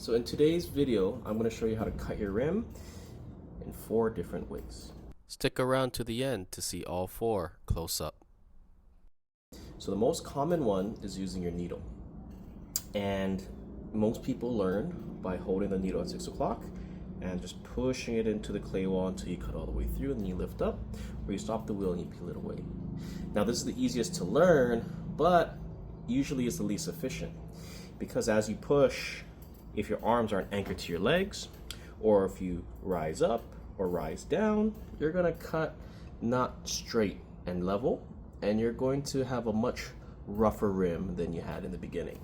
So in today's video, I'm going to show you how to cut your rim in 4 different ways. Stick around to the end to see all 4 close up. So the most common one is using your needle. And most people learn by holding the needle at 6 o'clock and just pushing it into the clay wall until you cut all the way through, and then you lift up, or you stop the wheel and you peel it away. Now this is the easiest to learn, but usually it's the least efficient, because as you push, if your arms aren't anchored to your legs, or if you rise up or rise down, you're gonna cut not straight and level, and you're going to have a much rougher rim than you had in the beginning.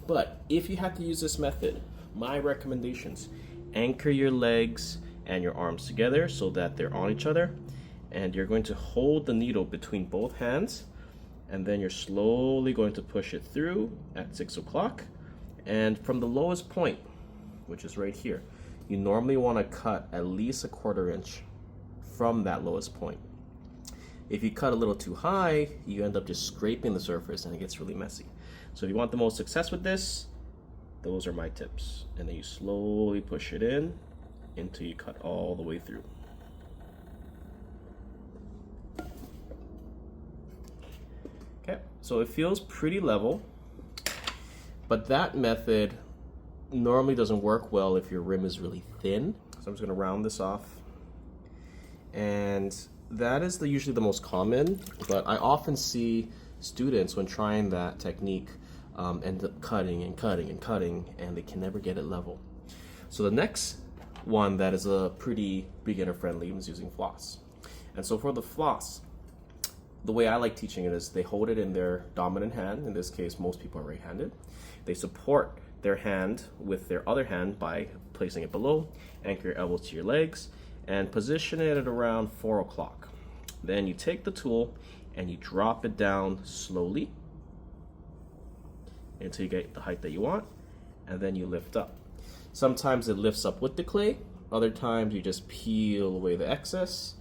But if you have to use this method, my recommendations: anchor your legs and your arms together so that they're on each other, and you're going to hold the needle between both hands, and then you're slowly going to push it through at 6 o'clock. And from the lowest point, which is right here, you normally want to cut at least a 1/4 inch from that lowest point. If you cut a little too high, you end up just scraping the surface and it gets really messy. So if you want the most success with this, those are my tips. And then you slowly push it in until you cut all the way through. Okay, so it feels pretty level, but that method normally doesn't work well if your rim is really thin. So I'm just gonna round this off. And that is usually the most common, but I often see students, when trying that technique, end up cutting and cutting and cutting, and they can never get it level. So the next one that is a pretty beginner friendly is using floss. And so for the floss, the way I like teaching it is they hold it in their dominant hand. In this case, most people are right-handed. They support their hand with their other hand by placing it below, anchor your elbows to your legs, and position it at around 4 o'clock. Then you take the tool and you drop it down slowly until you get the height that you want, and then you lift up. Sometimes it lifts up with the clay, other times you just peel away the excess,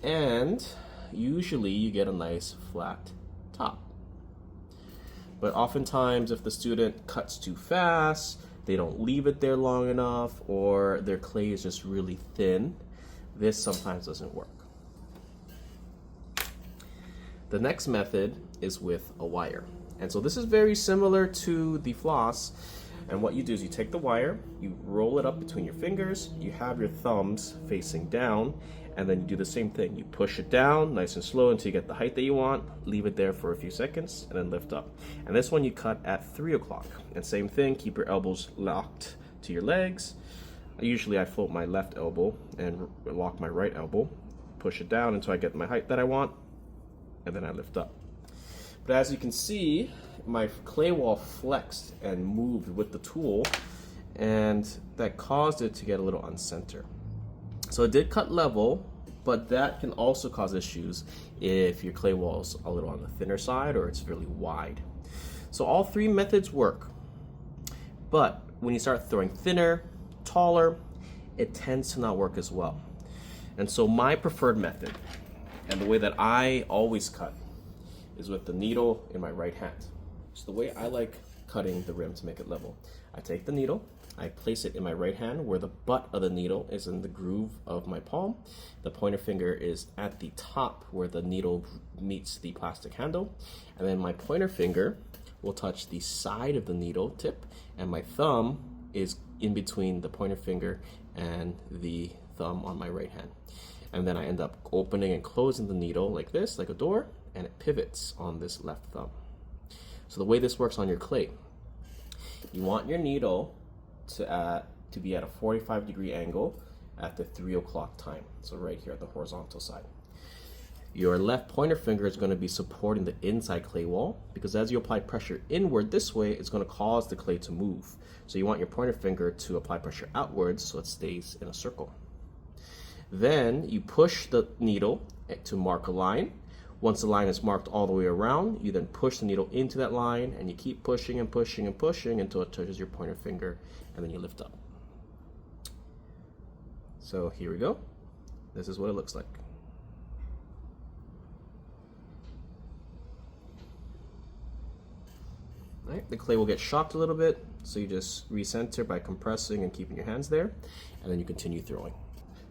and usually you get a nice flat top. But oftentimes if the student cuts too fast, they don't leave it there long enough, or their clay is just really thin, this sometimes doesn't work. The next method is with a wire. And so this is very similar to the floss. And what you do is you take the wire, you roll it up between your fingers, you have your thumbs facing down, and then you do the same thing. You push it down nice and slow until you get the height that you want, leave it there for a few seconds, and then lift up. And this one you cut at 3 o'clock. And same thing, keep your elbows locked to your legs. Usually I float my left elbow and lock my right elbow, push it down until I get my height that I want, and then I lift up. But as you can see, my clay wall flexed and moved with the tool, and that caused it to get a little uncenter. So it did cut level, but that can also cause issues if your clay wall is a little on the thinner side or it's really wide. So all 3 methods work, but when you start throwing thinner, taller, it tends to not work as well. And so my preferred method, and the way that I always cut, is with the needle in my right hand. So the way I like cutting the rim to make it level, I take the needle, I place it in my right hand where the butt of the needle is in the groove of my palm. The pointer finger is at the top where the needle meets the plastic handle. And then my pointer finger will touch the side of the needle tip, and my thumb is in between the pointer finger and the thumb on my right hand. And then I end up opening and closing the needle like this, like a door, and it pivots on this left thumb. So the way this works on your clay, you want your needle to be at a 45-degree angle at the 3 o'clock time. So right here at the horizontal side. Your left pointer finger is going to be supporting the inside clay wall, because as you apply pressure inward this way, it's going to cause the clay to move. So you want your pointer finger to apply pressure outwards so it stays in a circle. Then you push the needle to mark a line. Once the line is marked all the way around, you then push the needle into that line, and you keep pushing and pushing and pushing until it touches your pointer finger, and then you lift up. So here we go. This is what it looks like. Right? The clay will get shocked a little bit, so you just recenter by compressing and keeping your hands there, and then you continue throwing.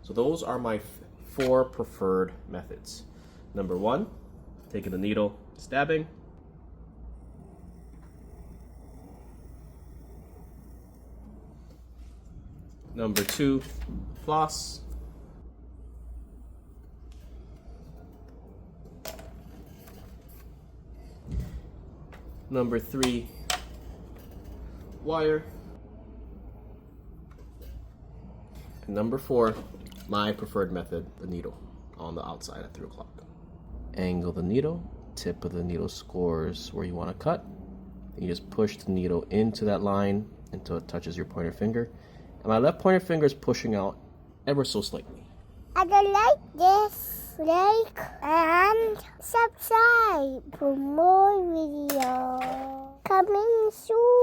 So those are my 4 preferred methods. Number 1, taking the needle, stabbing. Number 2, floss. Number 3, wire. And number 4, my preferred method, the needle on the outside at 3 o'clock. Angle the needle, tip of the needle scores where you want to cut. You just push the needle into that line until it touches your pointer finger. And my left pointer finger is pushing out ever so slightly. I don't like this. Like and subscribe for more videos coming soon.